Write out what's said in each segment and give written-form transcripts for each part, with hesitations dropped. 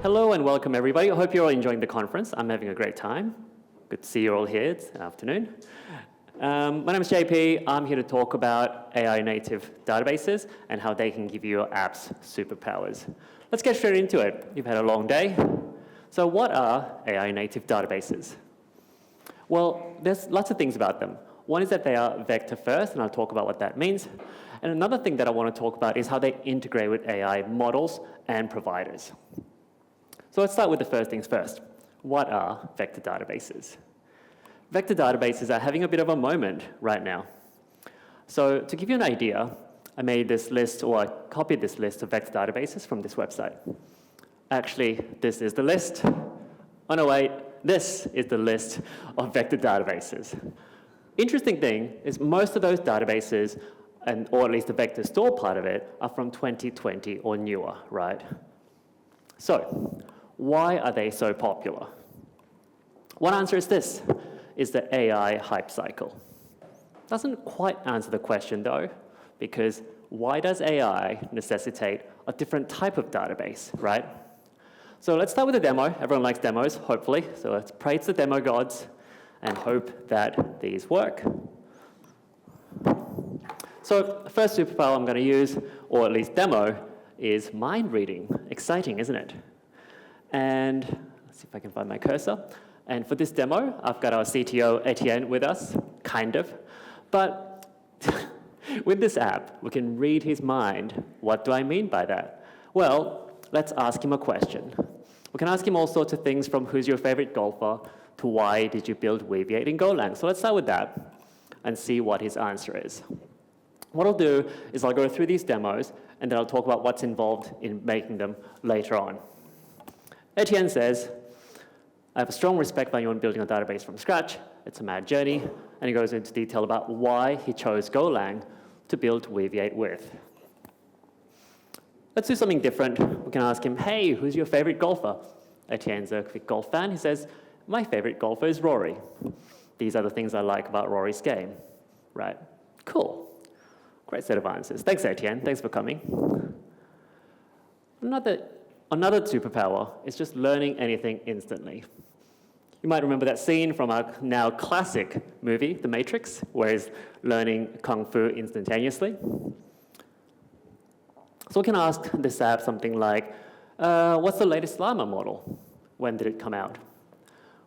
Hello and welcome everybody. I hope you're all enjoying the conference. I'm having a great time. Good to see you all here this afternoon. My name is JP. I'm here to talk about AI native databases and how they can give your apps superpowers. Let's get straight into it. You've had a long day. So what are AI native databases? Well, there's lots of things about them. One is that they are vector first, and I'll talk about what that means. And another thing that I want to talk about is how they integrate with AI models and providers. So let's start with the first things first. What are vector databases? Vector databases are having a bit of a moment right now. So to give you an idea, I made this list, or I copied this list of vector databases from this website. Actually, this is the list. Oh no, wait, this is the list of vector databases. Interesting thing is most of those databases, or at least the vector store part of it, are from 2020 or newer, right? So, why are they so popular? One answer is this, is the AI hype cycle. Doesn't quite answer the question though, because why does AI necessitate a different type of database, right? So let's start with a demo. Everyone likes demos, hopefully. So let's pray to the demo gods and hope that these work. So the first superpower I'm going to use, or at least demo, is mind reading. Exciting, isn't it? And let's see if I can find my cursor. And for this demo, I've got our CTO, Etienne, with us, kind of. But with this app, we can read his mind. What do I mean by that? Well, let's ask him a question. We can ask him all sorts of things from who's your favorite golfer to why did you build Weaviate in Golang. So let's start with that and see what his answer is. What I'll do is I'll go through these demos and then I'll talk about what's involved in making them later on. Etienne says, I have a strong respect for anyone building a database from scratch. It's a mad journey. And he goes into detail about why he chose Golang to build Weaviate with. Let's do something different. We can ask him, hey, who's your favorite golfer? Etienne's a big golf fan. He says, my favorite golfer is Rory. These are the things I like about Rory's game. Right? Cool. Great set of answers. Thanks, Etienne. Thanks for coming. Another superpower is just learning anything instantly. You might remember that scene from our now classic movie, The Matrix, where he's learning Kung Fu instantaneously. So we can ask this app something like, what's the latest llama model? When did it come out?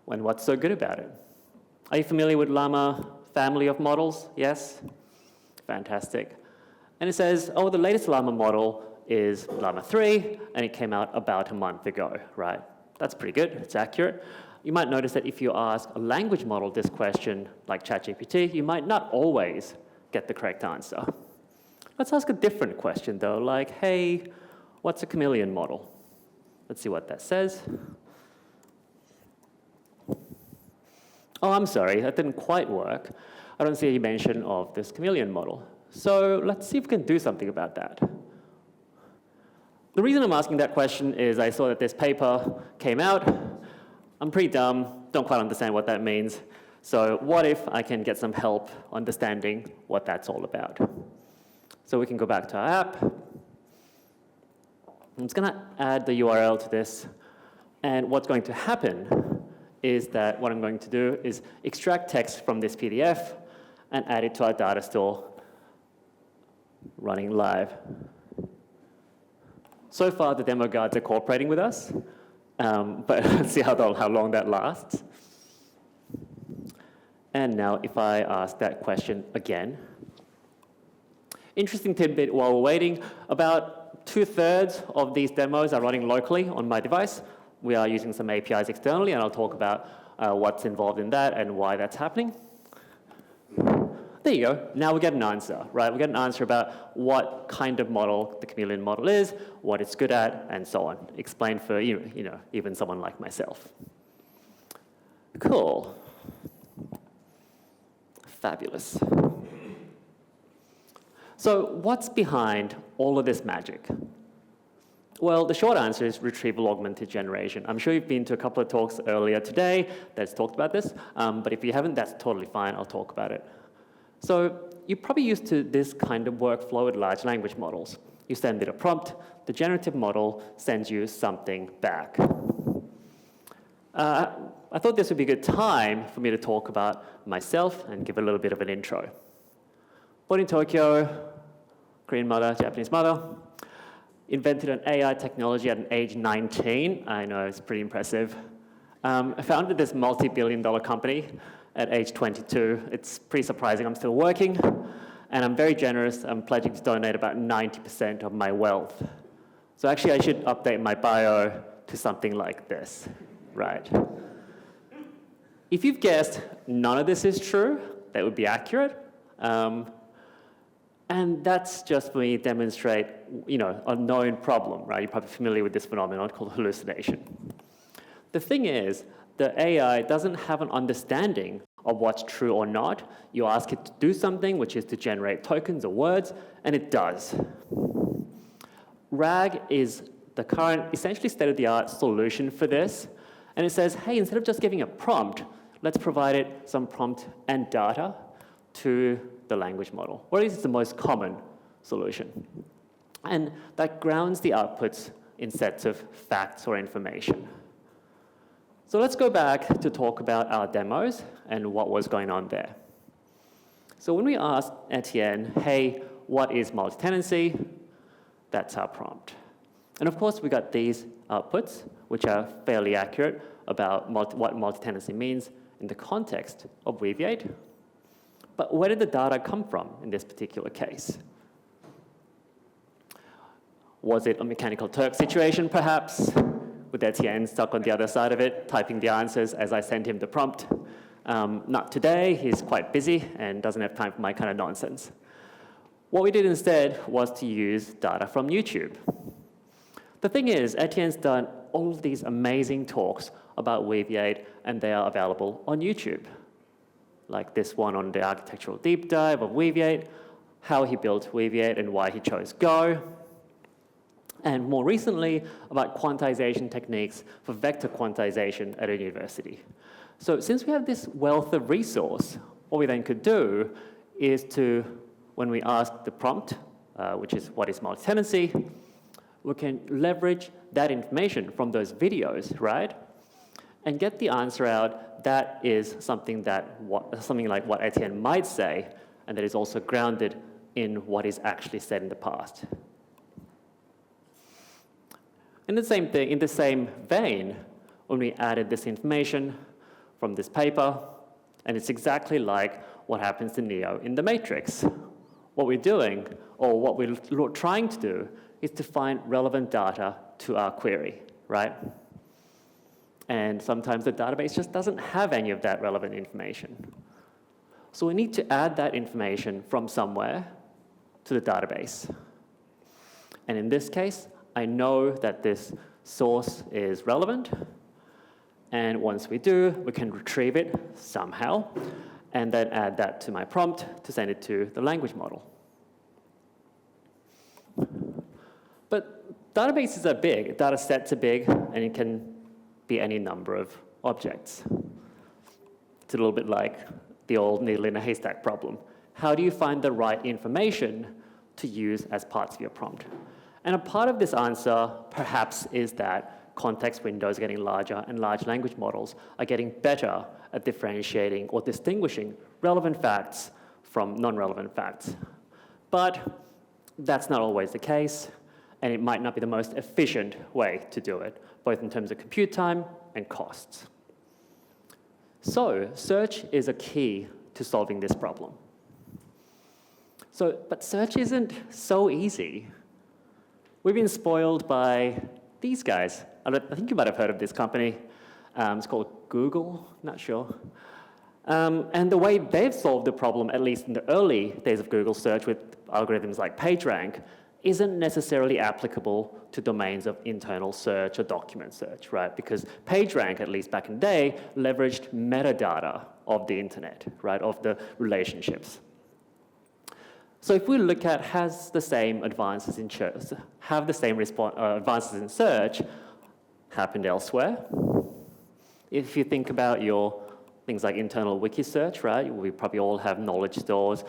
And what's so good about it? Are you familiar with llama family of models? Yes? Fantastic. And it says, oh, the latest llama model is llama 3, and it came out about a month ago, right? That's pretty good. It's accurate. You might notice that if you ask a language model this question, like ChatGPT, you might not always get the correct answer. Let's ask a different question, though, like, hey, what's a chameleon model? Let's see what that says. Oh, I'm sorry, that didn't quite work. I don't see any mention of this chameleon model. So let's see if we can do something about that. The reason I'm asking that question is I saw that this paper came out. I'm pretty dumb, don't quite understand what that means. So what if I can get some help understanding what that's all about? So we can go back to our app. I'm just going to add the URL to this. And what's going to happen is that what I'm going to do is extract text from this PDF and add it to our data store running live. So far, the demo guards are cooperating with us, but let's see how long that lasts. And now if I ask that question again. Interesting tidbit while we're waiting, about 2/3 of these demos are running locally on my device. We are using some APIs externally, and I'll talk about what's involved in that and why that's happening. There you go. Now we get an answer, right? We get an answer about what kind of model the chameleon model is, what it's good at, and so on. Explained for even someone like myself. Cool. Fabulous. So what's behind all of this magic? Well, the short answer is retrieval augmented generation. I'm sure you've been to a couple of talks earlier today that's talked about this, but if you haven't, that's totally fine. I'll talk about it. So you're probably used to this kind of workflow with large language models. You send it a prompt, the generative model sends you something back. I thought this would be a good time for me to talk about myself and give a little bit of an intro. Born in Tokyo, Korean mother, Japanese mother. Invented an AI technology at an age 19. I know, it's pretty impressive. I founded this multi-billion-dollar company at age 22. It's pretty surprising I'm still working, and I'm very generous. I'm pledging to donate about 90% of my wealth. So actually, I should update my bio to something like this, right? If you've guessed none of this is true, that would be accurate. And that's just for me to demonstrate, a known problem, right? You're probably familiar with this phenomenon called hallucination. The thing is, the AI doesn't have an understanding of what's true or not. You ask it to do something, which is to generate tokens or words, and it does. RAG is the current, essentially state-of-the-art solution for this. And it says, hey, instead of just giving a prompt, let's provide it some prompt and data to the language model, or at least it's the most common solution. And that grounds the outputs in sets of facts or information. So let's go back to talk about our demos and what was going on there. So when we asked Etienne, hey, what is multi-tenancy? That's our prompt. And of course, we got these outputs, which are fairly accurate about what multi-tenancy means in the context of Weaviate. But where did the data come from in this particular case? Was it a Mechanical Turk situation, perhaps, with Etienne stuck on the other side of it, typing the answers as I sent him the prompt? Not today. He's quite busy and doesn't have time for my kind of nonsense. What we did instead was to use data from YouTube. The thing is, Etienne's done all of these amazing talks about Weaviate, and they are available on YouTube. Like this one on the architectural deep dive of Weaviate, how he built Weaviate and why he chose Go. And more recently, about quantization techniques for vector quantization at a university. So since we have this wealth of resource, what we then could do is to, when we ask the prompt, which is what is multi-tenancy, we can leverage that information from those videos, right? And get the answer out that is something like what Etienne might say, and that is also grounded in what is actually said in the past. In the same vein, when we added this information from this paper, and it's exactly like what happens to Neo in the Matrix. What we're doing, or what we're trying to do, is to find relevant data to our query, right? And sometimes the database just doesn't have any of that relevant information. So we need to add that information from somewhere to the database. And in this case, I know that this source is relevant. And once we do, we can retrieve it somehow, and then add that to my prompt to send it to the language model. But databases are big, data sets are big, and it can be any number of objects. It's a little bit like the old needle in a haystack problem. How do you find the right information to use as parts of your prompt? And a part of this answer, perhaps, is that context windows are getting larger and large language models are getting better at differentiating or distinguishing relevant facts from non-relevant facts. But that's not always the case, and it might not be the most efficient way to do it, both in terms of compute time and costs. So search is a key to solving this problem. But search isn't so easy. We've been spoiled by these guys. I think you might have heard of this company. It's called Google, not sure. And the way they've solved the problem, at least in the early days of Google search with algorithms like PageRank, isn't necessarily applicable to domains of internal search or document search, right? Because PageRank, at least back in the day, leveraged metadata of the internet, right, of the relationships. So if we look at have the same advances in search happened elsewhere? If you think about your things like internal wiki search, right? We probably all have knowledge stores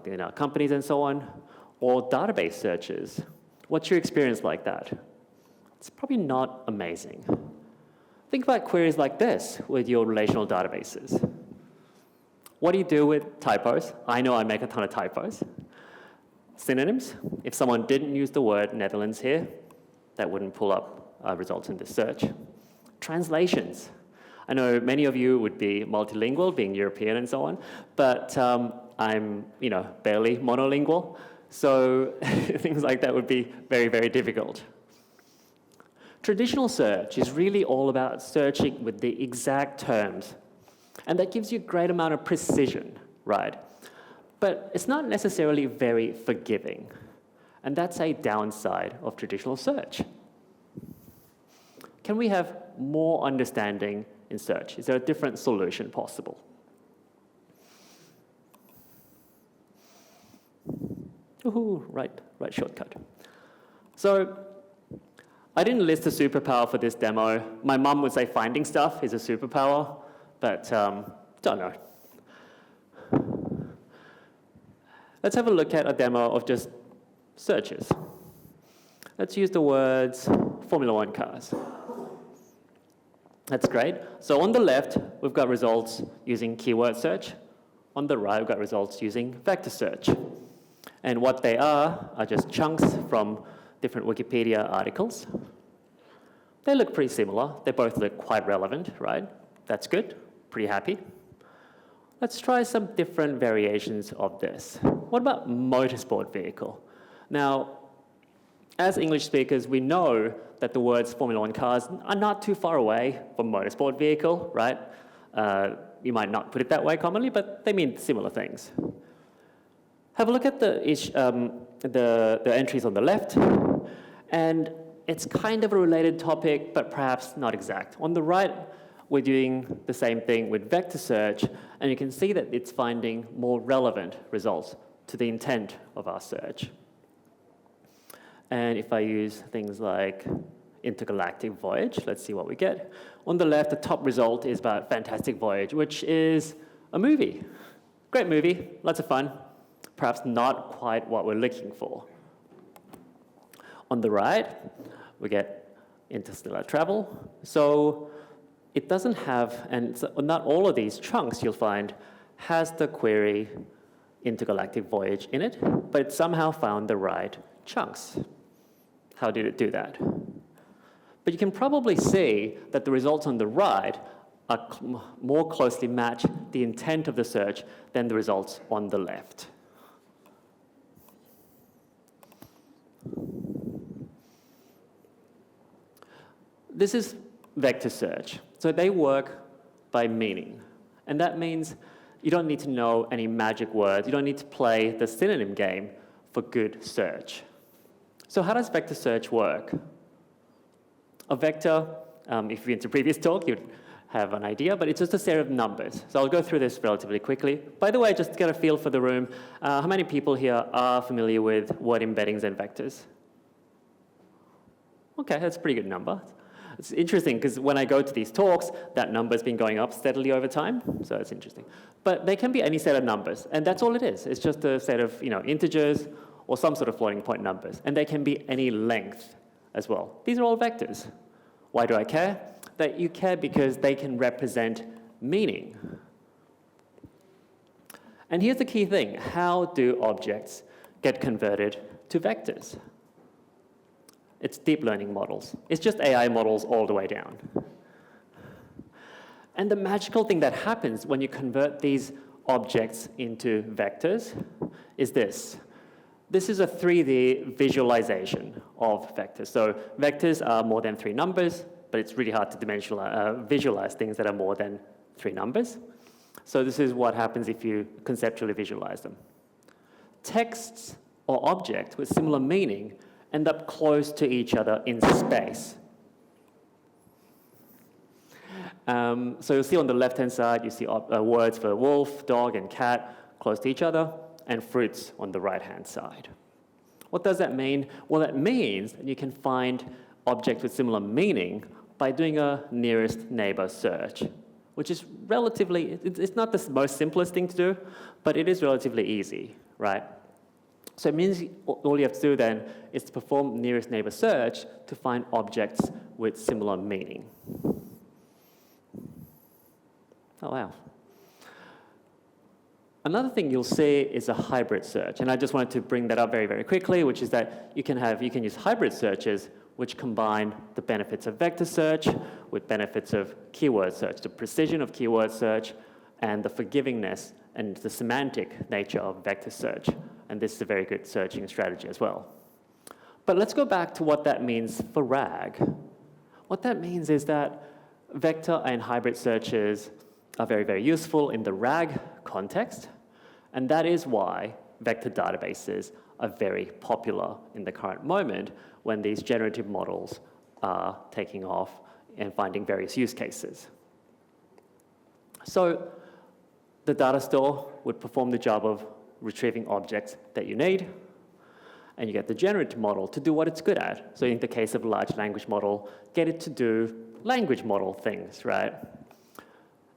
in our companies and so on, or database searches. What's your experience like that? It's probably not amazing. Think about queries like this with your relational databases. What do you do with typos? I know I make a ton of typos. Synonyms. If someone didn't use the word Netherlands here, that wouldn't pull up results in this search. Translations. I know many of you would be multilingual, being European and so on, but I'm barely monolingual, so things like that would be very, very difficult. Traditional search is really all about searching with the exact terms, and that gives you a great amount of precision, right? But it's not necessarily very forgiving, and that's a downside of traditional search. Can we have more understanding in search? Is there a different solution possible? Ooh, right shortcut. So I didn't list a superpower for this demo. My mum would say finding stuff is a superpower, but don't know. Let's have a look at a demo of just searches. Let's use the words Formula One cars. That's great. So on the left, we've got results using keyword search. On the right, we've got results using vector search. And what they are just chunks from different Wikipedia articles. They look pretty similar. They both look quite relevant, right? That's good. Pretty happy. Let's try some different variations of this. What about motorsport vehicle? Now, as English speakers, we know that the words Formula One cars are not too far away from motorsport vehicle, right? You might not put it that way commonly, but they mean similar things. Have a look at the entries on the left, and it's kind of a related topic, but perhaps not exact. On the right, we're doing the same thing with vector search, and you can see that it's finding more relevant results to the intent of our search. And if I use things like intergalactic voyage, let's see what we get. On the left, the top result is about Fantastic Voyage, which is a movie. Great movie, lots of fun. Perhaps not quite what we're looking for. On the right, we get interstellar travel. So it doesn't have, and so not all of these chunks you'll find has the query intergalactic voyage in it, but it somehow found the right chunks. How did it do that? But you can probably see that the results on the right are more closely match the intent of the search than the results on the left. This is vector search. So they work by meaning. And that means you don't need to know any magic words. You don't need to play the synonym game for good search. So how does vector search work? A vector, if you've been to previous talk, you'd have an idea, but it's just a set of numbers. So I'll go through this relatively quickly. By the way, just to get a feel for the room, how many people here are familiar with word embeddings and vectors? Okay, that's a pretty good number. It's interesting because when I go to these talks, that number's been going up steadily over time, so it's interesting. But they can be any set of numbers, and that's all it is. It's just a set of integers or some sort of floating point numbers, and they can be any length as well. These are all vectors. Why do I care? That you care because they can represent meaning. And here's the key thing. How do objects get converted to vectors? It's deep learning models. It's just AI models all the way down. And the magical thing that happens when you convert these objects into vectors is this. This is a 3D visualization of vectors. So vectors are more than 3 numbers, but it's really hard to visualize things that are more than 3 numbers. So this is what happens if you conceptually visualize them. Texts or objects with similar meaning end up close to each other in space. So you'll see on the left-hand side, you see words for wolf, dog, and cat close to each other, and fruits on the right-hand side. What does that mean? Well, that means that you can find objects with similar meaning by doing a nearest neighbor search, which is relatively, it's not the most simplest thing to do, but it is relatively easy, right? So it means all you have to do then is to perform nearest neighbor search to find objects with similar meaning. Oh, wow. Another thing you'll see is a hybrid search, and I just wanted to bring that up very, very quickly, which is that you can use hybrid searches which combine the benefits of vector search with benefits of keyword search, the precision of keyword search, and the forgivingness and the semantic nature of vector search. And this is a very good searching strategy as well. But let's go back to what that means for RAG. What that means is that vector and hybrid searches are very, very useful in the RAG context, and that is why vector databases are very popular in the current moment when these generative models are taking off and finding various use cases. So the data store would perform the job of retrieving objects that you need, and you get the generative model to do what it's good at. So in the case of a large language model, get it to do language model things, right?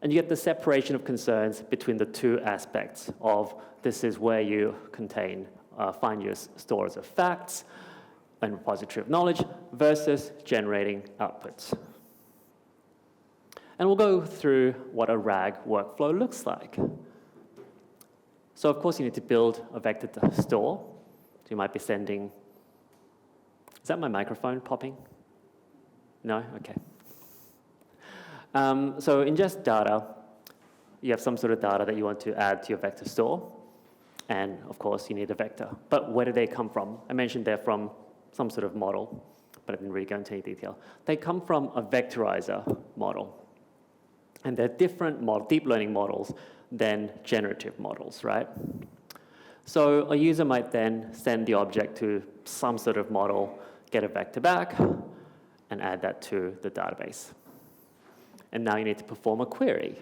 And you get the separation of concerns between the two aspects of this is where you find your stores of facts and repository of knowledge versus generating outputs. And we'll go through what a RAG workflow looks like. So of course you need to build a vector store. So you might be sending, is that my microphone popping? No? Okay. So ingest data, you have some sort of data that you want to add to your vector store. And of course you need a vector. But where do they come from? I mentioned they're from some sort of model, but I didn't really go into any detail. They come from a vectorizer model. And they're different deep learning models than generative models, right? So a user might then send the object to some sort of model, get a vector back, and add that to the database. And now you need to perform a query.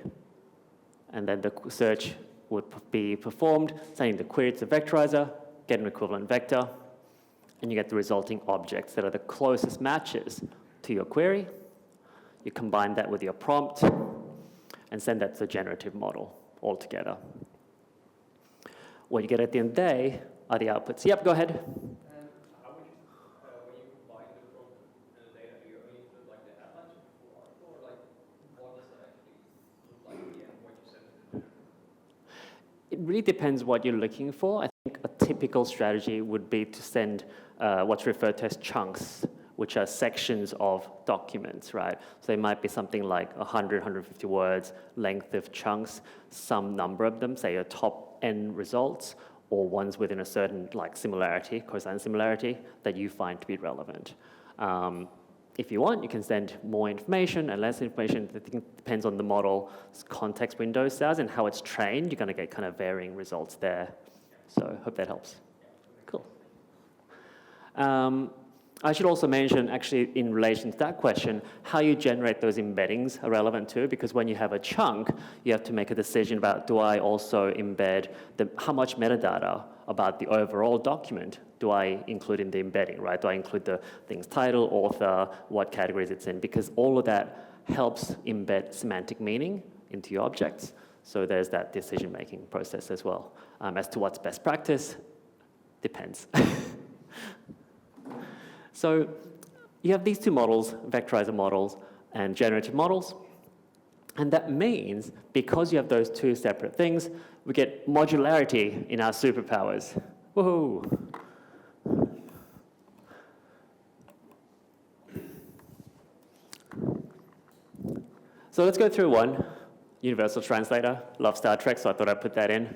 And then the search would be performed, sending the query to the vectorizer, get an equivalent vector, and you get the resulting objects that are the closest matches to your query. You combine that with your prompt, and send that to the generative model altogether. What you get at the end of the day are the outputs. Yep, go ahead. And how would you, when you combine the prompt and the data, do you only include like the headlines before, or like what does that actually look like at the end, what you send to the generative? It really depends what you're looking for. I think a typical strategy would be to send what's referred to as chunks, which are sections of documents, right? So they might be something like 100, 150 words length of chunks, some number of them, say your top N results, or ones within a certain similarity, cosine similarity, that you find to be relevant. If you want, you can send more information and less information. I think it depends on the model's context window size and how it's trained. You're going to get kind of varying results there. So I hope that helps. Cool. I should also mention, actually, in relation to that question, how you generate those embeddings are relevant too, because when you have a chunk, you have to make a decision about, do I also embed how much metadata about the overall document do I include in the embedding, right? Do I include the thing's title, author, what categories it's in? Because all of that helps embed semantic meaning into your objects. So there's that decision-making process as well. As to what's best practice, depends. So you have these two models, vectorizer models and generative models. And that means, because you have those two separate things, we get modularity in our superpowers. Woohoo! So let's go through one. Universal translator. Love Star Trek, so I thought I'd put that in.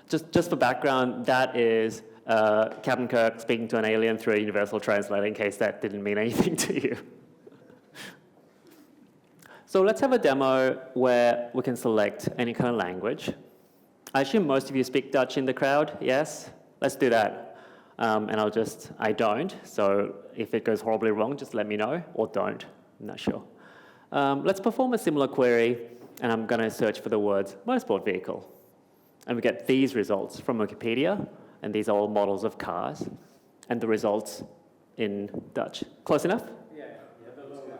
Just for background, that is Captain Kirk speaking to an alien through a universal translator, in case that didn't mean anything to you. So let's have a demo where we can select any kind of language. I assume most of you speak Dutch in the crowd, yes? Let's do that. And I don't, so if it goes horribly wrong, just let me know, or don't, I'm not sure. Let's perform a similar query, and I'm going to search for the words motorsport vehicle. And we get these results from Wikipedia, and these are all models of cars, and the results in Dutch. Close enough? Yeah, the low guy,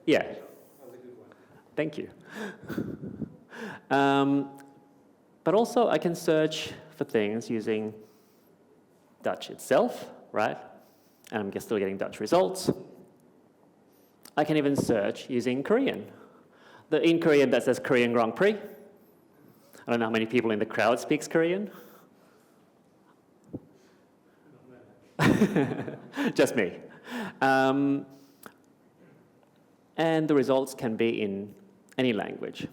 yeah. That was a good one. Thank you. But also, I can search for things using Dutch itself, right? And I'm still getting Dutch results. I can even search using Korean. In Korean, that says Korean Grand Prix. I don't know how many people in the crowd speaks Korean. Just me. And the results can be in any language.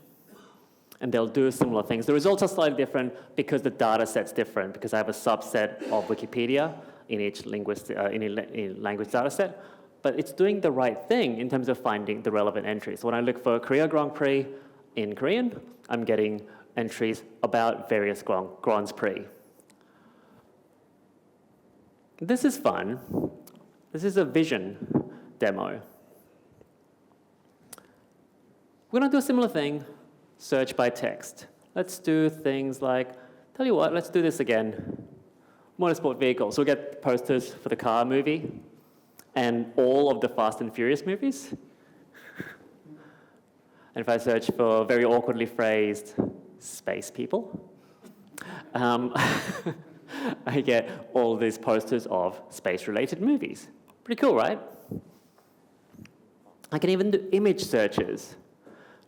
And they'll do similar things. The results are slightly different because the data set's different, because I have a subset of Wikipedia in each language data set. But it's doing the right thing in terms of finding the relevant entries. When I look for Korea Grand Prix in Korean, I'm getting entries about various Grands Prix. This is fun. This is a vision demo. We're going to do a similar thing, search by text. Let's do things like, tell you what, let's do this again. Motorsport vehicles. We'll get posters for the car movie and all of the Fast and Furious movies. And if I search for very awkwardly phrased space people, I get all these posters of space-related movies. Pretty cool, right? I can even do image searches.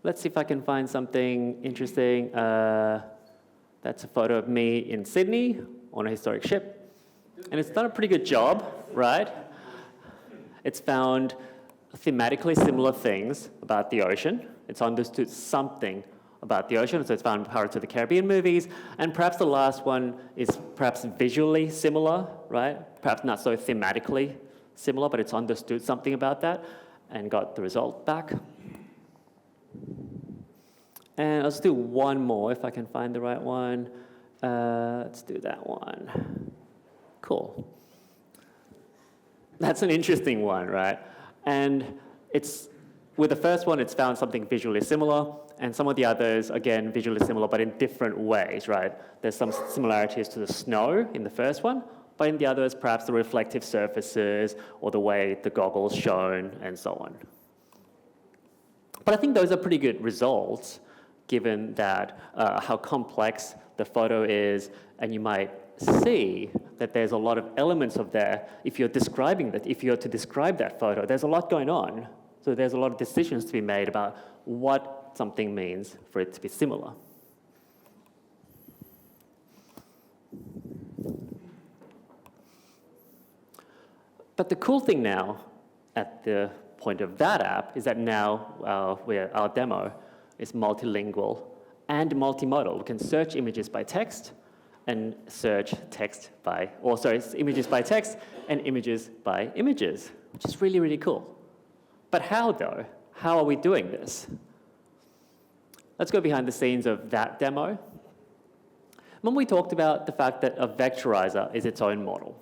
Let's see if I can find something interesting. That's a photo of me in Sydney on a historic ship. And it's done a pretty good job, right? It's found thematically similar things about the ocean. It's understood something about the ocean, so it's found Pirates of the Caribbean movies. And perhaps the last one is perhaps visually similar, right? Perhaps not so thematically similar, but it's understood something about that and got the result back. And let's do one more if I can find the right one. Let's do that one. Cool. That's an interesting one, right? And it's, with the first one, it's found something visually similar, and some of the others, again, visually similar, but in different ways, right? There's some similarities to the snow in the first one, but in the others, perhaps the reflective surfaces or the way the goggles shone and so on. But I think those are pretty good results, given that how complex the photo is, and you might see that there's a lot of elements of there. If you're describing that, if you're to describe that photo, there's a lot going on. So there's a lot of decisions to be made about what something means for it to be similar. But the cool thing now, at the point of that app, is that now our demo is multilingual and multimodal. We can search images by text and search text by, or sorry, images by text and images by images, which is really, really cool. But how, though? How are we doing this? Let's go behind the scenes of that demo. When we talked about the fact that a vectorizer is its own model.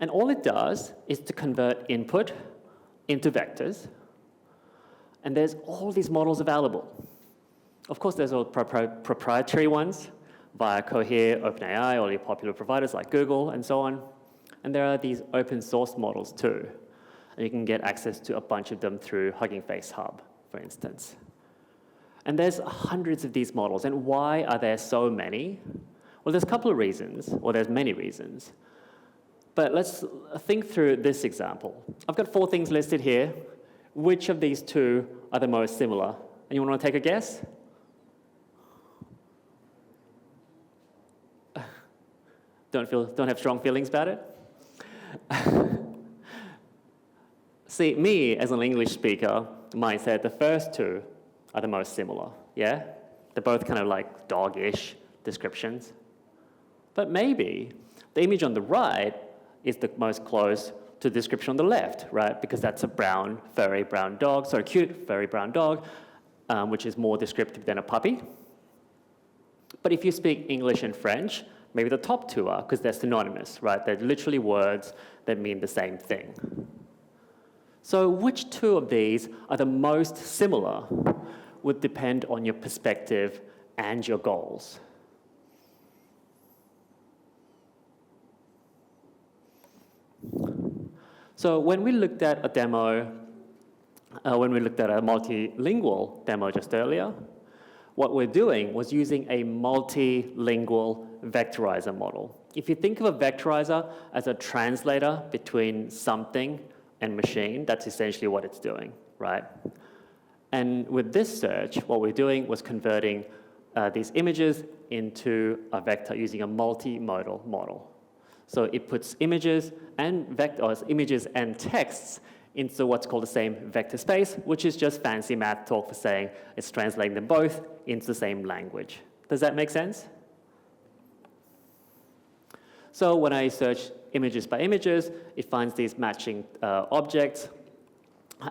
And all it does is to convert input into vectors. And there's all these models available. Of course, there's all proprietary ones via Cohere, OpenAI, or the popular providers like Google and so on. And there are these open source models too. And you can get access to a bunch of them through Hugging Face Hub, for instance. And there's hundreds of these models. And why are there so many? Well, there's a couple of reasons, or there's many reasons. But let's think through this example. I've got 4 things listed here. Which of these 2 are the most similar? Anyone want to take a guess? Don't have strong feelings about it? See, me as an English speaker might say the first 2 are the most similar, yeah? They're both kind of like dog-ish descriptions. But maybe the image on the right is the most close to the description on the left, right? Because that's a brown, furry brown dog, so cute, furry brown dog, which is more descriptive than a puppy. But if you speak English and French, maybe the top 2 are, because they're synonymous, right? They're literally words that mean the same thing. So which 2 of these are the most similar would depend on your perspective and your goals. So when we looked at a demo, when we looked at a multilingual demo just earlier, what we're doing was using a multilingual vectorizer model. If you think of a vectorizer as a translator between something and machine, that's essentially what it's doing, right? And with this search, what we're doing was converting these images into a vector using a multimodal model. So it puts images and vectors, images and texts into what's called the same vector space, which is just fancy math talk for saying it's translating them both into the same language. Does that make sense? So when I search images by images, it finds these matching objects,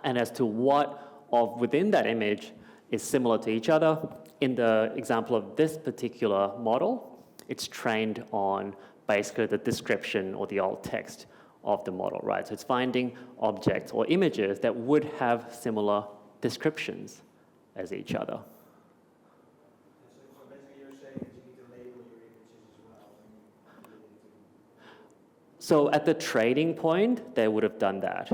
and as to what within that image is similar to each other, in the example of this particular model, it's trained on basically the description or the alt text of the model, right? So it's finding objects or images that would have similar descriptions as each other. So basically you're saying that you need to label your images as well when you put it into... So at the trading point, they would have done that.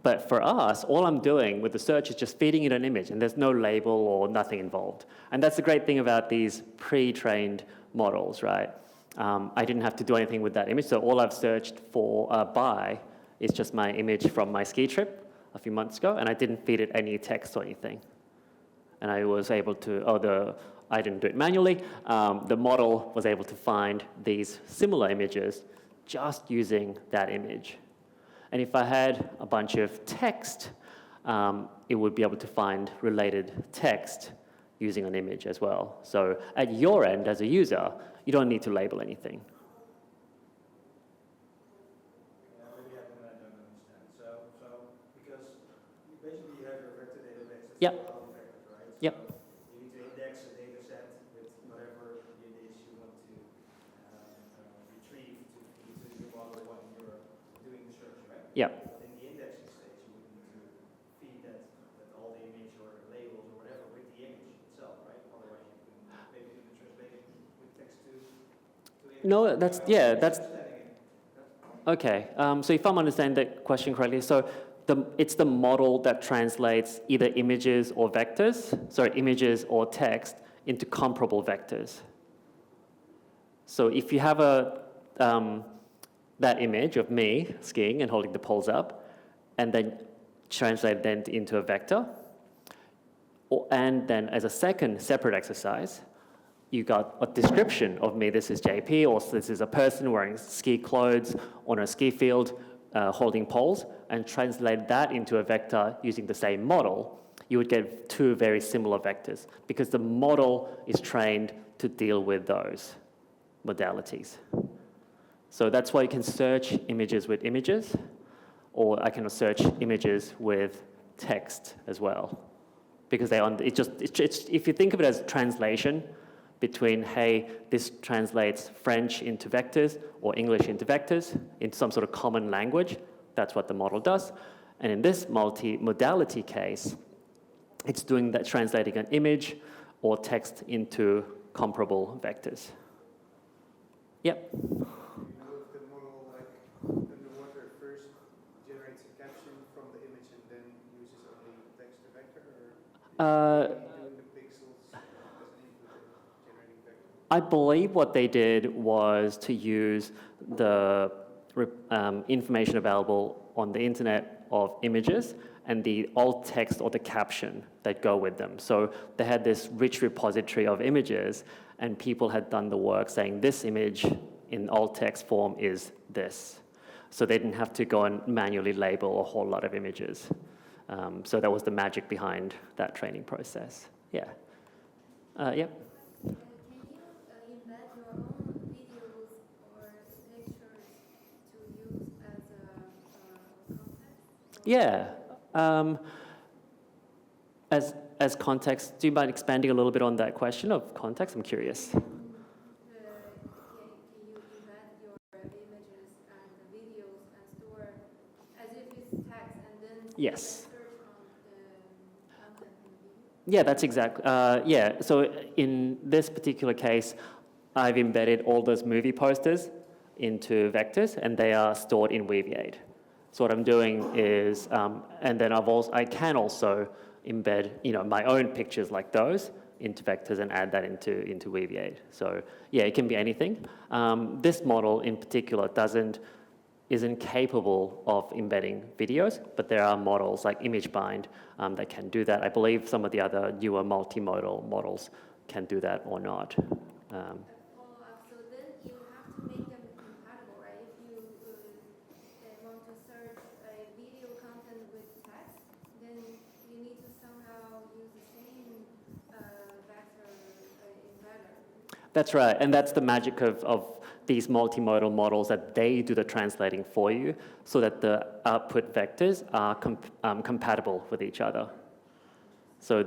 But for us, all I'm doing with the search is just feeding it an image, and there's no label or nothing involved. And that's the great thing about these pre-trained models, right? I didn't have to do anything with that image, so all I've searched for by is just my image from my ski trip a few months ago, and I didn't feed it any text or anything. And I was able to, I didn't do it manually, the model was able to find these similar images just using that image. And if I had a bunch of text, it would be able to find related text using an image as well. So at your end, as a user, you don't need to label anything. Maybe I don't understand. So because basically you have your vector database that's Yep. full of vectors, right? Yep. So you need to index a data set with whatever it is you want to retrieve to feed to your model when you're doing the search, right? Yep. But in the indexing stage, you would need to feed that all the image or labels or whatever with the image itself, right? Otherwise, you can maybe do the translation with text to image. No, that's, yeah, that's, Understanding it. okay. So if I'm understanding that question correctly, so it's the model that translates either images or vectors, sorry, images or text into comparable vectors. So if you have that image of me skiing and holding the poles up, and then translate that into a vector, and then as a second separate exercise, you got a description of me, this is JP, or this is a person wearing ski clothes on a ski field holding poles, and translate that into a vector using the same model, you would get two very similar vectors, because the model is trained to deal with those modalities. So that's why you can search images with images, or I can search images with text as well. Because if you think of it as translation between, hey, this translates French into vectors or English into vectors, into some sort of common language, that's what the model does. And in this multi-modality case, it's doing that, translating an image or text into comparable vectors. Yep. Do you know if the model, like underwater, first generates a caption from the image and then uses only text to vector, or doing the pixels as an input and generating vector? I believe what they did was to use the information available on the internet of images and the alt text or the caption that go with them. So they had this rich repository of images, and people had done the work saying this image in alt text form is this. So they didn't have to go and manually label a whole lot of images. So that was the magic behind that training process. Yeah. Yep. Can you embed your own videos or lectures to use as a context? Yeah. As context, do you mind expanding a little bit on that question of context? I'm curious. Can you embed your images and the videos and store as if it's text and then Yes. search on the content in the video? Yeah, that's exactly. Yeah, so in this particular case, I've embedded all those movie posters into vectors, and they are stored in Weaviate. So what I'm doing is, and then I can also embed, my own pictures like those into vectors and add that into Weaviate. So yeah, it can be anything. This model in particular isn't capable of embedding videos, but there are models like ImageBind that can do that. I believe some of the other newer multimodal models can do that or not. Follow-up, so then you have to make them compatible, right? If you want to search a video content with text, then you need to somehow use the same vector embedder. That's right, and that's the magic of these multimodal models, that they do the translating for you so that the output vectors are compatible with each other. So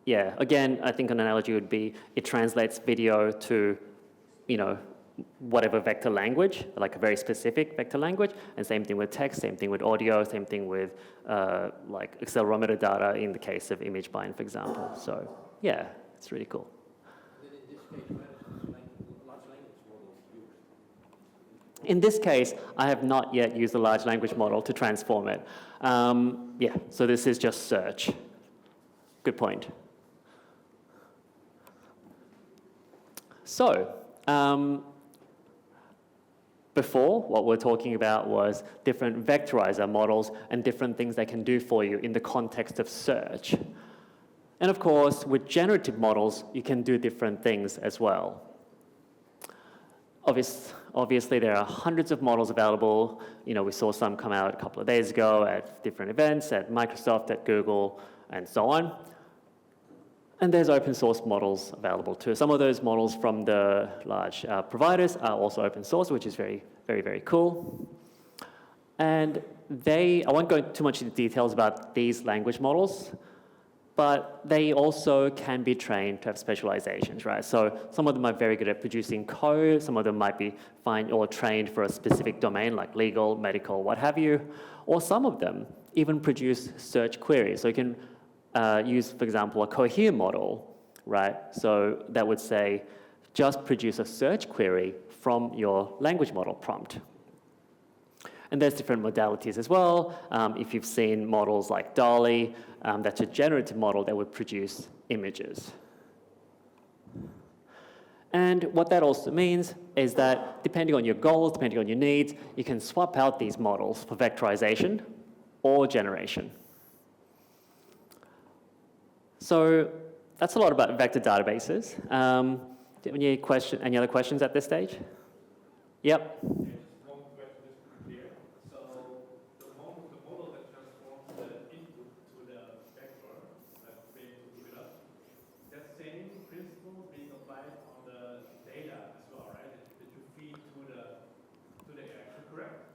yeah, again, I think an analogy would be it translates video to, whatever vector language, like a very specific vector language, and same thing with text, same thing with audio, same thing with like accelerometer data in the case of ImageBind, for example. So yeah, it's really cool. In this case, I have not yet used a large language model to transform it. Yeah, so this is just search. Good point. So, before, what we're talking about was different vectorizer models and different things they can do for you in the context of search. And of course, with generative models, you can do different things as well. Obviously, there are hundreds of models available. We saw some come out a couple of days ago at different events, at Microsoft, at Google, and so on. And there's open source models available too. Some of those models from the large providers are also open source, which is very, very, very cool. And I won't go too much into details about these language models, but they also can be trained to have specializations, right? So some of them are very good at producing code. Some of them might be fine or trained for a specific domain like legal, medical, what have you. Or some of them even produce search queries. So you can use, for example, a Cohere model, right? So that would say, just produce a search query from your language model prompt. And there's different modalities as well. If you've seen models like DALL-E, that's a generative model that would produce images. And what that also means is that depending on your goals, depending on your needs, you can swap out these models for vectorization or generation. So that's a lot about vector databases. Do you have any other questions at this stage? Yep.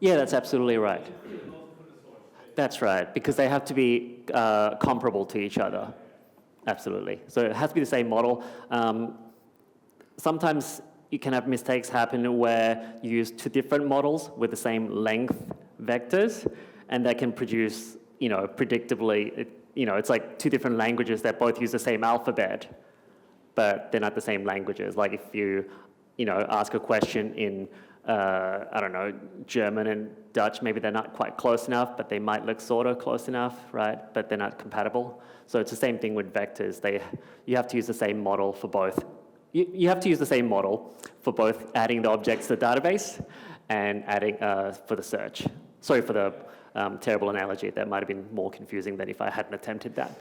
Yeah, that's absolutely right. That's right, because they have to be comparable to each other. Absolutely. So it has to be the same model. Sometimes you can have mistakes happen where you use two different models with the same length vectors, and that can produce, predictably, it's like two different languages that both use the same alphabet, but they're not the same languages. Like if you, ask a question in I don't know, German and Dutch, maybe they're not quite close enough, but they might look sort of close enough, right? But they're not compatible. So it's the same thing with vectors. You have to use the same model for both. You have to use the same model for both adding the objects to the database and adding for the search. Sorry for the terrible analogy. That might have been more confusing than if I hadn't attempted that.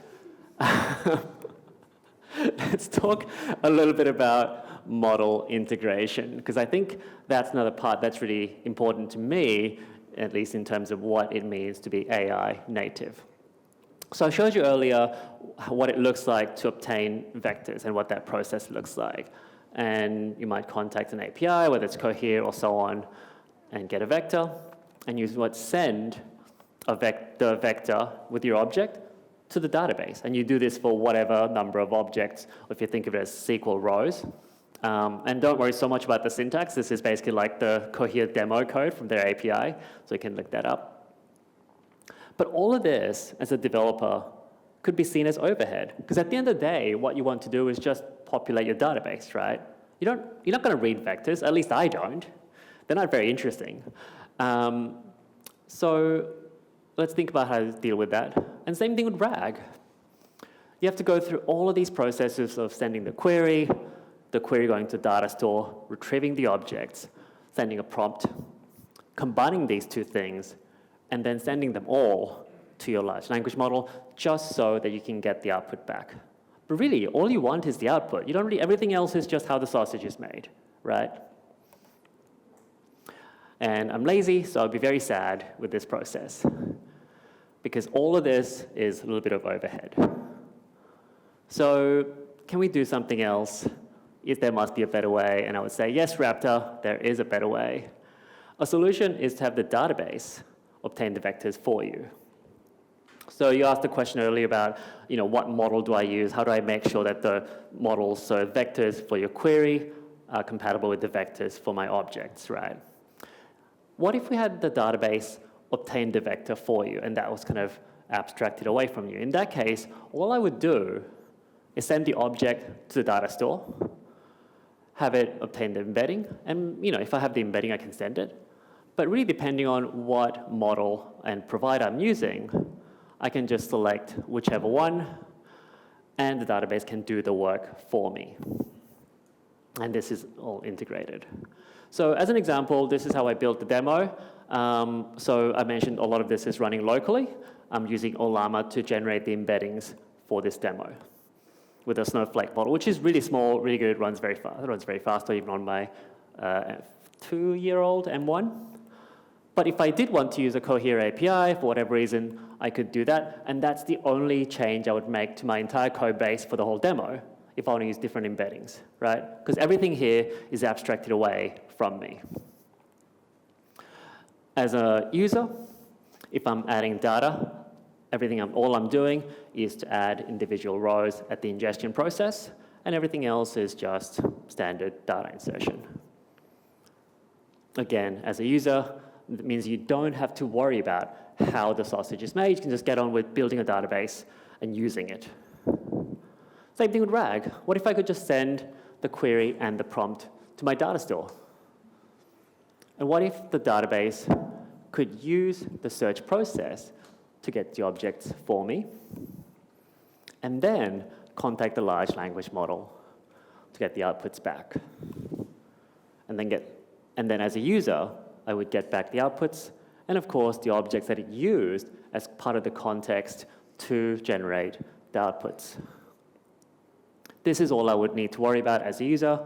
Let's talk a little bit about model integration, because I think that's another part that's really important to me, at least in terms of what it means to be AI native. So I showed you earlier what it looks like to obtain vectors and what that process looks like. And you might contact an API, whether it's Cohere or so on, and get a vector, and you would send the vector with your object to the database. And you do this for whatever number of objects, or if you think of it as SQL rows. And don't worry so much about the syntax. This is basically like the Cohere demo code from their API, so you can look that up. But all of this, as a developer, could be seen as overhead. Because at the end of the day, what you want to do is just populate your database, right? You're not going to read vectors, at least I don't. They're not very interesting. So let's think about how to deal with that. And same thing with RAG. You have to go through all of these processes of sending the query going to data store, retrieving the objects, sending a prompt, combining these two things, and then sending them all to your large language model just so that you can get the output back. But really, all you want is the output. You don't really, everything else is just how the sausage is made, right? And I'm lazy, so I'll be very sad with this process because all of this is a little bit of overhead. So can we do something else? If there must be a better way, and I would say, yes, Raptor, there is a better way. A solution is to have the database obtain the vectors for you. So you asked the question earlier about, what model do I use? How do I make sure that the models, so vectors for your query, are compatible with the vectors for my objects, right? What if we had the database obtain the vector for you, and that was kind of abstracted away from you? In that case, all I would do is send the object to the data store, have it obtain the embedding, and if I have the embedding, I can send it. But really, depending on what model and provider I'm using, I can just select whichever one, and the database can do the work for me. And this is all integrated. So as an example, this is how I built the demo. So I mentioned a lot of this is running locally. I'm using Ollama to generate the embeddings for this demo with a Snowflake model, which is really small, really good, runs very fast. It runs very fast, or even on my 2-year-old M1. But if I did want to use a Cohere API, for whatever reason, I could do that. And that's the only change I would make to my entire code base for the whole demo if I want to use different embeddings, right? Because everything here is abstracted away from me. As a user, if I'm adding data, all I'm doing is to add individual rows at the ingestion process, and everything else is just standard data insertion. Again, as a user, it means you don't have to worry about how the sausage is made. You can just get on with building a database and using it. Same thing with RAG. What if I could just send the query and the prompt to my data store? And what if the database could use the search process to get the objects for me, and then contact the large language model to get the outputs back? And then as a user, I would get back the outputs, and of course, the objects that it used as part of the context to generate the outputs. This is all I would need to worry about as a user.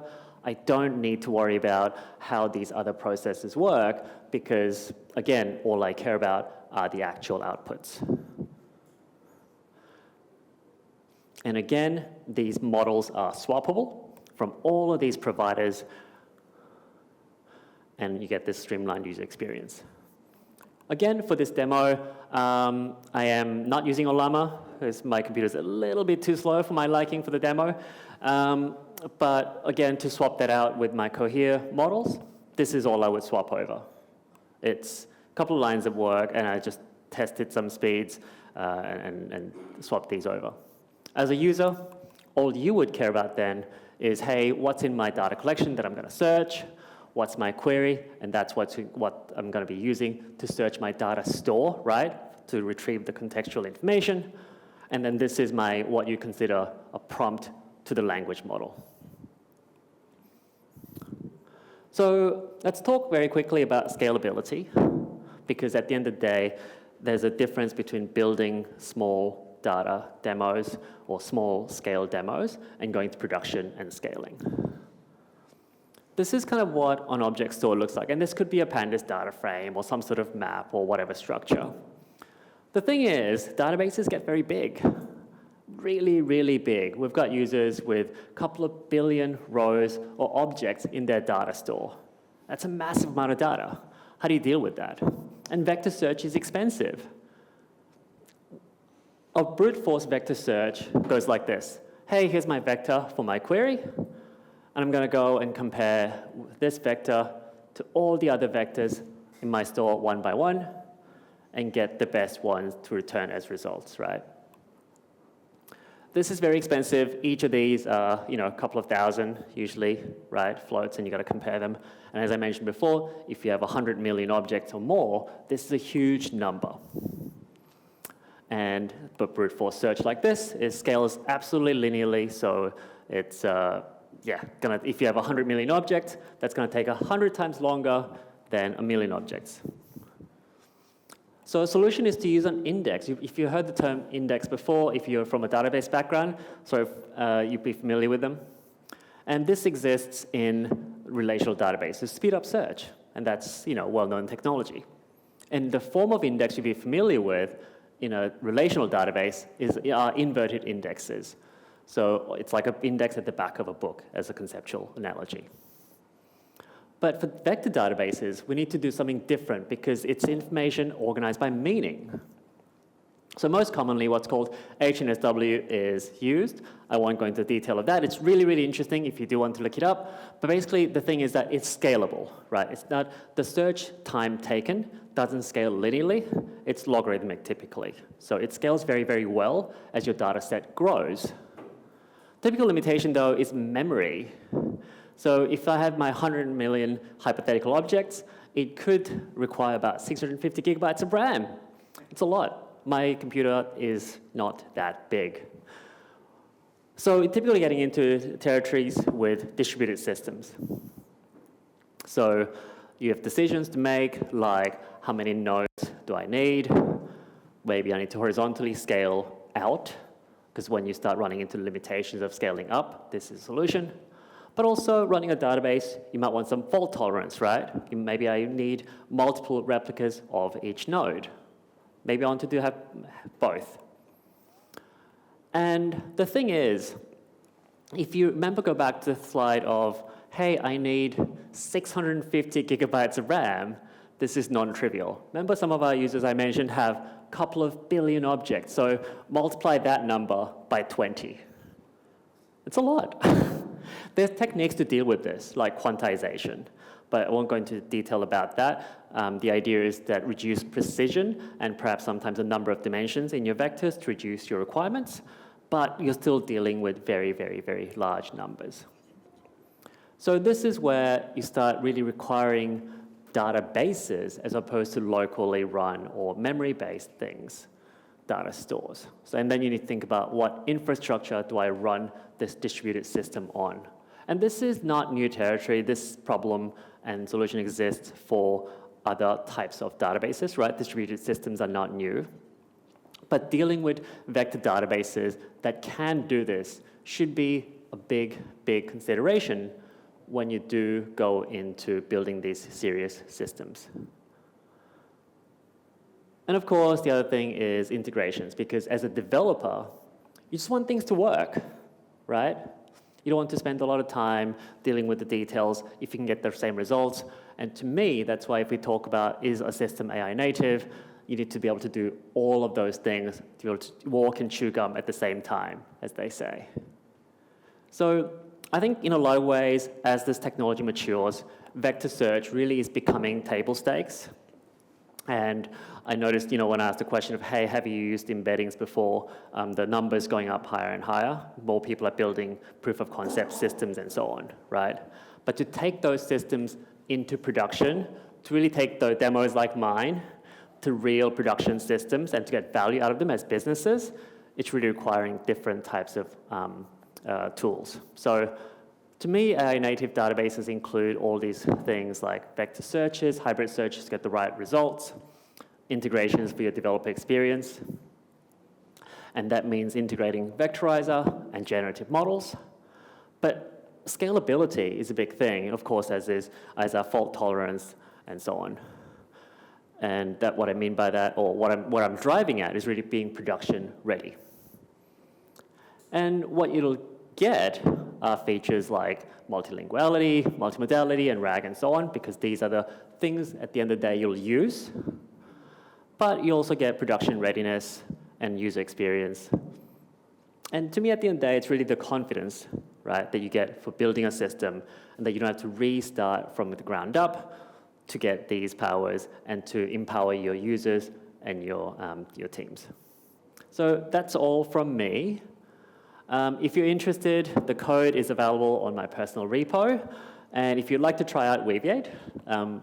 I don't need to worry about how these other processes work because, again, all I care about are the actual outputs. And again, these models are swappable from all of these providers, and you get this streamlined user experience. Again, for this demo, I am not using Ollama because my computer is a little bit too slow for my liking for the demo. But again, to swap that out with my Cohere models, this is all I would swap over. It's a couple of lines of work, and I just tested some speeds and swapped these over. As a user, all you would care about then is, hey, what's in my data collection that I'm going to search? What's my query? And that's what I'm going to be using to search my data store, right? To retrieve the contextual information. And then this is what you consider a prompt to the language model. So let's talk very quickly about scalability, because at the end of the day, there's a difference between building small data demos or small scale demos and going to production and scaling. This is kind of what an object store looks like, and this could be a pandas data frame or some sort of map or whatever structure. The thing is, databases get very big. Really, really big. We've got users with a couple of billion rows or objects in their data store. That's a massive amount of data. How do you deal with that? And vector search is expensive. A brute force vector search goes like this. Hey, here's my vector for my query, and I'm going to go and compare this vector to all the other vectors in my store one by one and get the best ones to return as results, right? This is very expensive. Each of these are, a couple of thousand usually, right? Floats, and you got to compare them. And as I mentioned before, if you have 100 million objects or more, this is a huge number. But brute force search like this, it scales absolutely linearly, so it's, if you have 100 million objects, that's gonna take 100 times longer than 1 million objects. So a solution is to use an index. If you heard the term index before, if you're from a database background, so you'd be familiar with them. And this exists in relational databases to speed up search, and that's well-known technology. And the form of index you'd be familiar with in a relational database are inverted indexes. So it's like an index at the back of a book as a conceptual analogy. But for vector databases, we need to do something different because it's information organized by meaning. So most commonly, what's called HNSW is used. I won't go into detail of that. It's really, really interesting if you do want to look it up. But basically, the thing is that it's scalable, right? It's not the search time taken doesn't scale linearly. It's logarithmic typically. So it scales very, very well as your data set grows. Typical limitation, though, is memory. So if I have my 100 million hypothetical objects, it could require about 650 gigabytes of RAM. It's a lot. My computer is not that big. So we're typically getting into territories with distributed systems. So you have decisions to make, like how many nodes do I need? Maybe I need to horizontally scale out, because when you start running into limitations of scaling up, this is a solution. But also running a database, you might want some fault tolerance, right? Maybe I need multiple replicas of each node. Maybe I want to have both. And the thing is, if you remember, go back to the slide of, hey, I need 650 gigabytes of RAM, this is non-trivial. Remember some of our users I mentioned have a couple of billion objects, so multiply that number by 20. It's a lot. There's techniques to deal with this, like quantization, but I won't go into detail about that. The idea is that reduce precision and perhaps sometimes a number of dimensions in your vectors to reduce your requirements, but you're still dealing with very, very, very large numbers. So this is where you start really requiring databases as opposed to locally run or memory-based things, data stores. So, and then you need to think about what infrastructure do I run this distributed system on. And this is not new territory. This problem and solution exists for other types of databases, right? Distributed systems are not new. But dealing with vector databases that can do this should be a big, big consideration when you do go into building these serious systems. And of course, the other thing is integrations, because as a developer, you just want things to work, right? You don't want to spend a lot of time dealing with the details if you can get the same results. And to me, that's why if we talk about is a system AI native, you need to be able to do all of those things, to be able to walk and chew gum at the same time, as they say. So I think in a lot of ways, as this technology matures, vector search really is becoming table stakes. And I noticed, when I asked the question of, hey, have you used embeddings before, the numbers going up higher and higher. More people are building proof of concept systems and so on, right? But to take those systems into production, to really take the demos like mine to real production systems and to get value out of them as businesses, it's really requiring different types of tools. So to me, AI native databases include all these things like vector searches, hybrid searches to get the right results, integrations for your developer experience, and that means integrating vectorizer and generative models. But scalability is a big thing, of course, as our fault tolerance and so on. And that what I mean by that, or what I'm driving at, is really being production ready. And what you'll get are features like multilinguality, multimodality, and RAG, and so on, because these are the things at the end of the day you'll use. But you also get production readiness and user experience. And to me, at the end of the day, it's really the confidence, right, that you get for building a system, and that you don't have to restart from the ground up to get these powers and to empower your users and your teams. So that's all from me. If you're interested, the code is available on my personal repo. And if you'd like to try out Weaviate,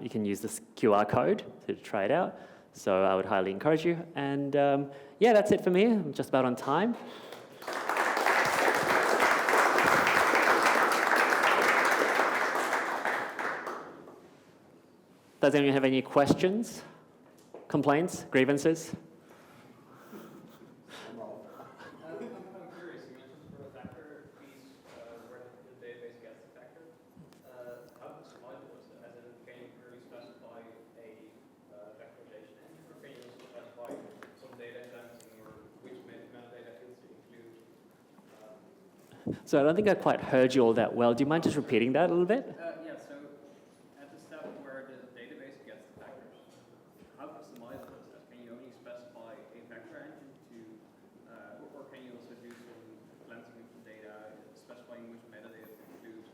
you can use this QR code to try it out. So I would highly encourage you. And yeah, that's it for me. I'm just about on time. Does anyone have any questions, complaints, grievances? I'm curious, you mentioned for the factor piece where the database gets the factor. How customizable is that? As in, can you really specify a vectorization engine, or can you also specify some data cleansing or which metadata fields to include? So I don't think I quite heard you all that well. Do you mind just repeating that a little bit? Yeah, so at the step where the database gets the factors, how customizable is that? Can you only specify a vector engine to, or can you also do some cleansing of the data, specifying which metadata to include?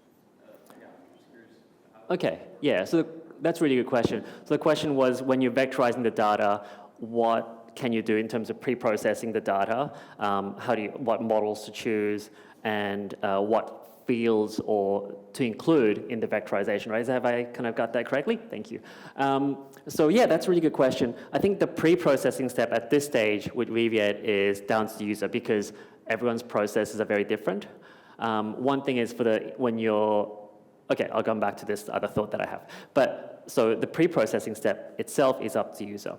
Yeah, I'm just curious how. Okay, yeah, so that's a really good question. So the question was, when you're vectorizing the data, what can you do in terms of pre-processing the data? What models to choose, and what fields or to include in the vectorization, right? Have I kind of got that correctly? Thank you. So yeah, that's a really good question. I think the pre-processing step at this stage with Weaviate is down to the user, because everyone's processes are very different. One thing is okay, I'll come back to this other thought that I have. But so the pre-processing step itself is up to the user.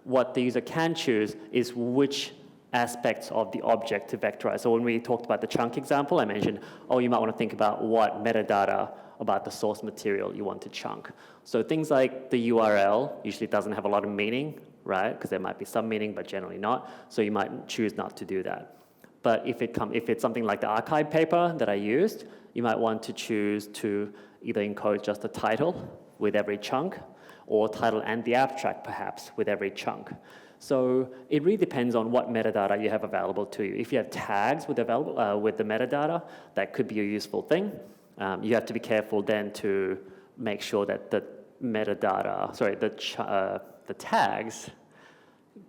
What the user can choose is which aspects of the object to vectorize. So when we talked about the chunk example, I mentioned, you might want to think about what metadata about the source material you want to chunk. So things like the URL usually doesn't have a lot of meaning, right? Because there might be some meaning, but generally not. So you might choose not to do that. But if it's something like the archive paper that I used, you might want to choose to either encode just the title with every chunk, or title and the abstract perhaps with every chunk. So it really depends on what metadata you have available to you. If you have tags with the metadata, that could be a useful thing. You have to be careful then to make sure that the metadata, the tags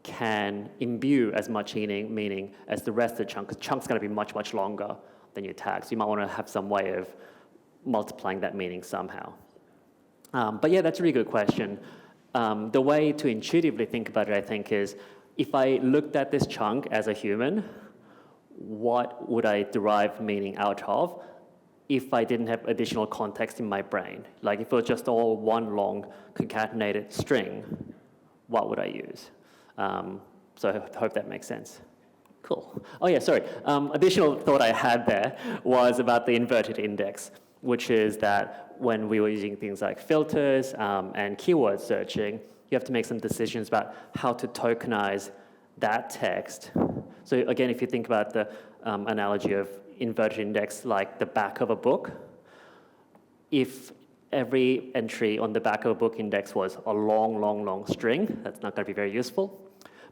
can imbue as much meaning as the rest of the chunk, because chunk's going to be much, much longer than your tags. You might want to have some way of multiplying that meaning somehow. But yeah, that's a really good question. The way to intuitively think about it, I think, is if I looked at this chunk as a human, what would I derive meaning out of if I didn't have additional context in my brain? Like if it was just all one long concatenated string, what would I use? So I hope that makes sense. Cool. Oh yeah, sorry. Additional thought I had there was about the inverted index, which is that when we were using things like filters and keyword searching, you have to make some decisions about how to tokenize that text. So again, if you think about the analogy of inverted index like the back of a book, if every entry on the back of a book index was a long, long, long string, that's not going to be very useful.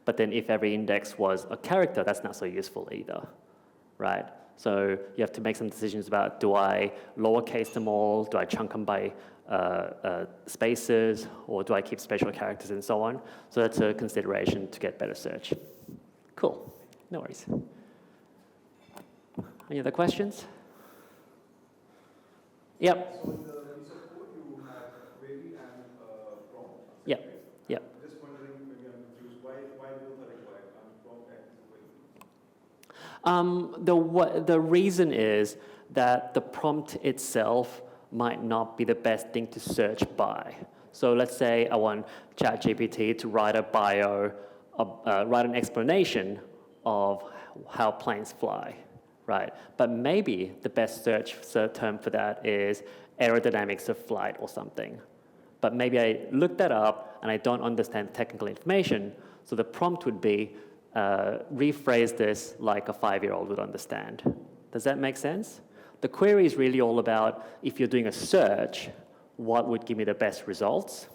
But then if every index was a character, that's not so useful either, right? So you have to make some decisions about, do I lowercase them all? Do I chunk them by spaces? Or do I keep special characters and so on? So that's a consideration to get better search. Cool. No worries. Any other questions? Yep. So in the piece of code, you have query and prompt. Yep. Right? Yep. Just wondering, maybe I'm confused, why both are required? Prompt and query. The reason is that the prompt itself might not be the best thing to search by. So let's say I want ChatGPT to write a bio, write an explanation of how planes fly, right? But maybe the best search term for that is aerodynamics of flight or something. But maybe I looked that up and I don't understand the technical information, so the prompt would be, rephrase this like a 5-year-old would understand. Does that make sense? The query is really all about, if you're doing a search, what would give me the best results?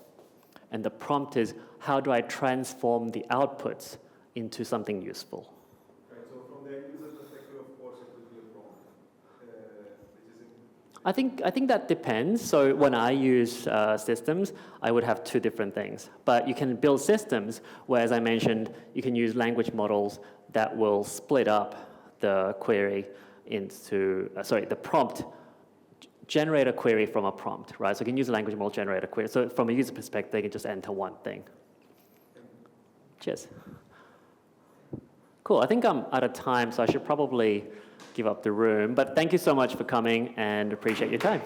And the prompt is, how do I transform the outputs into something useful? Right, so from the end user perspective, of course, it will be a prompt, which is I think that depends. So when I use systems, I would have two different things. But you can build systems where, as I mentioned, you can use language models that will split up the query into, the prompt, generate a query from a prompt, right? So you can use a language model, generate a query. So from a user perspective, they can just enter one thing. Cheers. Cool. I think I'm out of time, so I should probably give up the room. But thank you so much for coming and appreciate your time.